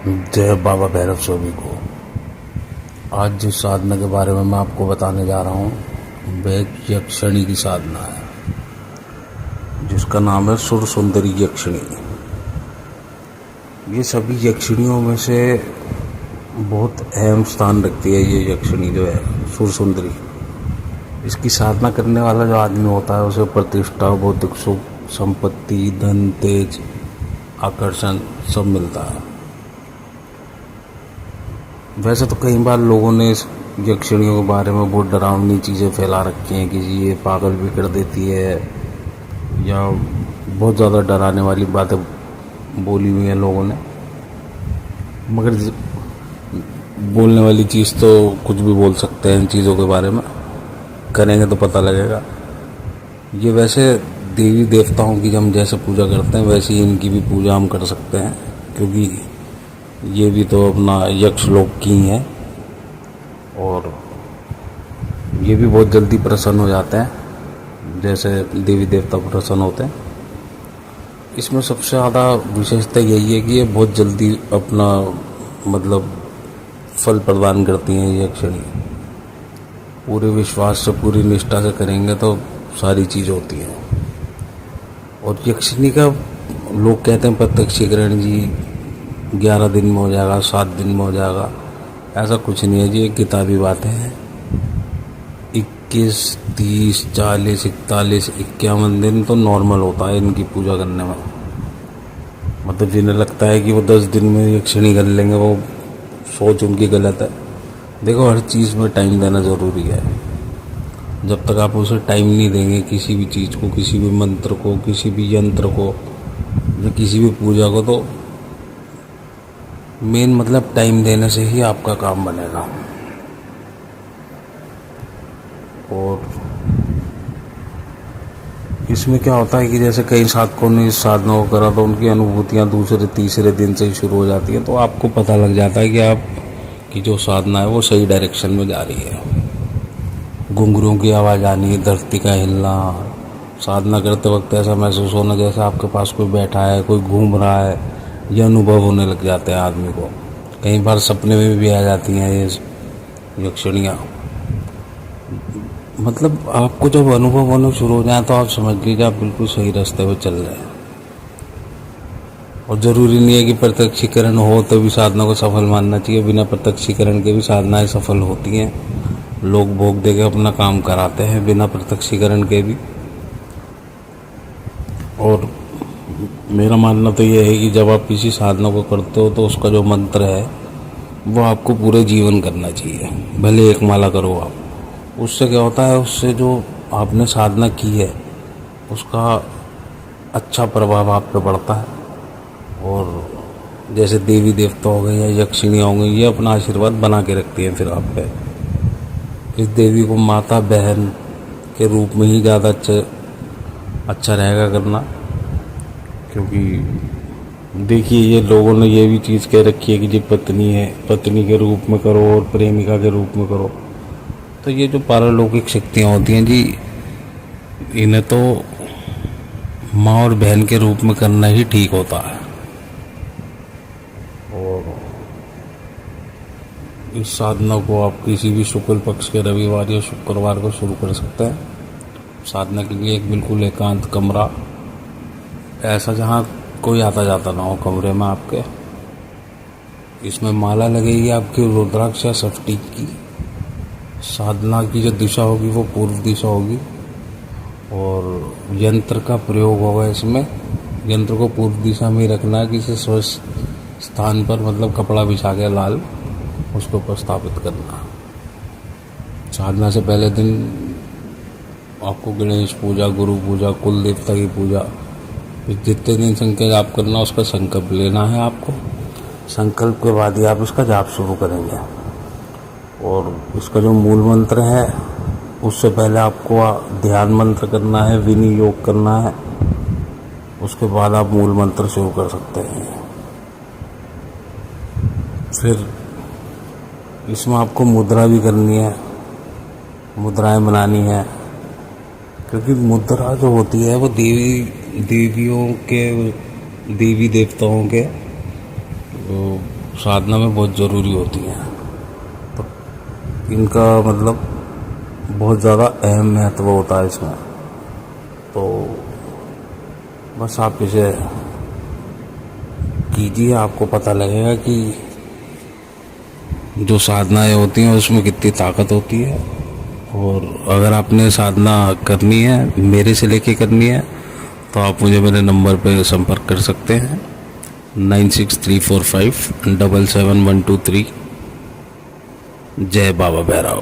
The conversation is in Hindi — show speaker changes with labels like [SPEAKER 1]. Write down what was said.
[SPEAKER 1] जय बाबा भैरव स्वामी को। आज जिस साधना के बारे में मैं आपको बताने जा रहा हूँ वह एक यक्षिणी की साधना है जिसका नाम है सुर सुंदरी यक्षिणी। ये सभी यक्षिणियों में से बहुत अहम स्थान रखती है। ये यक्षिणी जो है सुर सुंदरी, इसकी साधना करने वाला जो आदमी होता है उसे प्रतिष्ठा, बौद्धिक सुख, संपत्ति, धन, तेज, आकर्षण सब मिलता है। वैसे तो कई बार लोगों ने इस यक्षिणियों के बारे में बहुत डरावनी चीज़ें फैला रखी हैं कि ये पागल भी कर देती है या बहुत ज़्यादा डराने वाली बातें बोली हुई हैं लोगों ने। मगर बोलने वाली चीज़ तो कुछ भी बोल सकते हैं इन चीज़ों के बारे में, करेंगे तो पता लगेगा। ये वैसे देवी देवताओं की हम जैसे पूजा करते हैं वैसे ही इनकी भी पूजा हम कर सकते हैं, क्योंकि ये भी तो अपना यक्ष लोक की ही हैं और ये भी बहुत जल्दी प्रसन्न हो जाते हैं जैसे देवी देवता प्रसन्न होते हैं। इसमें सबसे ज़्यादा विशेषता यही है कि ये बहुत जल्दी अपना मतलब फल प्रदान करती हैं। ये यक्षिणी पूरे विश्वास से, पूरी निष्ठा से करेंगे तो सारी चीज़ होती हैं। और यक्षिणी का लोग कहते हैं प्रत्यक्षीकरण जी 11 दिन में हो जाएगा, 7 दिन में हो जाएगा। ऐसा कुछ नहीं है जी, ये किताबी बातें हैं। 21, 30, 40, 41, 51 दिन तो नॉर्मल होता है इनकी पूजा करने में। मतलब जिन्हें लगता है कि वो 10 दिन में यक्षिणी कर लेंगे, वो सोच उनकी गलत है। देखो, हर चीज़ में टाइम देना ज़रूरी है। जब तक आप उसे टाइम नहीं देंगे किसी भी चीज़ को, किसी भी मंत्र को, किसी भी यंत्र को या किसी भी पूजा को, तो मेन मतलब टाइम देने से ही आपका काम बनेगा। और इसमें क्या होता है कि जैसे कई साधकों ने इस साधना को करा तो उनकी अनुभूतियाँ दूसरे तीसरे दिन से ही शुरू हो जाती हैं, तो आपको पता लग जाता है कि आपकी जो साधना है वो सही डायरेक्शन में जा रही है। घुंघरुओं की आवाज़ आनी, धरती का हिलना, साधना करते वक्त ऐसा महसूस होना जैसे आपके पास कोई बैठा है, कोई घूम रहा है, ये अनुभव होने लग जाते हैं आदमी को। कई बार सपने में भी आ जाती हैं ये यक्षिणियाँ। मतलब आपको जब अनुभव होने शुरू हो जाए तो आप समझ लीजिए आप बिल्कुल सही रास्ते पर चल रहे हैं। और ज़रूरी नहीं है कि प्रत्यक्षीकरण हो तो भी साधना को सफल मानना चाहिए। बिना प्रत्यक्षीकरण के भी साधनाएं सफल होती हैं। लोग भोग दे के अपना काम कराते हैं बिना प्रत्यक्षीकरण के भी। और मेरा मानना तो यह है कि जब आप किसी साधना को करते हो तो उसका जो मंत्र है वो आपको पूरे जीवन करना चाहिए, भले एक माला करो आप। उससे क्या होता है, उससे जो आपने साधना की है उसका अच्छा प्रभाव आप पे पड़ता है। और जैसे देवी देवता हो गए या यक्षिणी हो गई, ये अपना आशीर्वाद बना के रखती हैं फिर आप पे। इस देवी को माता बहन के रूप में ही ज़्यादा अच्छा रहेगा करना, क्योंकि देखिए ये लोगों ने ये भी चीज़ कह रखी है कि जी पत्नी है, पत्नी के रूप में करो और प्रेमिका के रूप में करो। तो ये जो पारलौकिक शक्तियाँ होती हैं जी, इन्हें तो माँ और बहन के रूप में करना ही ठीक होता है। और इस साधना को आप किसी भी शुक्ल पक्ष के रविवार या शुक्रवार को शुरू कर सकते हैं। साधना के लिए एक बिल्कुल एकांत कमरा, ऐसा जहाँ कोई आता जाता ना हो कमरे में आपके। इसमें माला लगेगी आपकी रुद्राक्ष या स्फटिक की। साधना की जो दिशा होगी वो पूर्व दिशा होगी और यंत्र का प्रयोग होगा इसमें। यंत्र को पूर्व दिशा में ही रखना है, किसी स्वस्थ स्थान पर, मतलब कपड़ा बिछा के लाल उसको ऊपर स्थापित करना। साधना से पहले दिन आपको गणेश पूजा, गुरु पूजा, कुल देवता की पूजा, जितने दिन संकल्प जाप करना उसका संकल्प लेना है आपको। संकल्प के बाद ही आप इसका जाप शुरू करेंगे। और इसका जो मूल मंत्र है उससे पहले आपको ध्यान मंत्र करना है, विनियोग करना है, उसके बाद आप मूल मंत्र शुरू कर सकते हैं। फिर इसमें आपको मुद्रा भी करनी है, मुद्राएं बनानी है, क्योंकि मुद्रा जो होती है वो देवियों के, देवी देवताओं के साधना में बहुत ज़रूरी होती हैं। तो इनका मतलब बहुत ज़्यादा अहम महत्व होता है इसमें। तो बस आप इसे कीजिए, आपको पता लगेगा कि जो साधनाएं होती हैं उसमें कितनी ताकत होती है। और अगर आपने साधना करनी है, मेरे से लेके करनी है, तो आप मुझे मेरे नंबर पे संपर्क कर सकते हैं 9634577123। जय बाबा भैरव।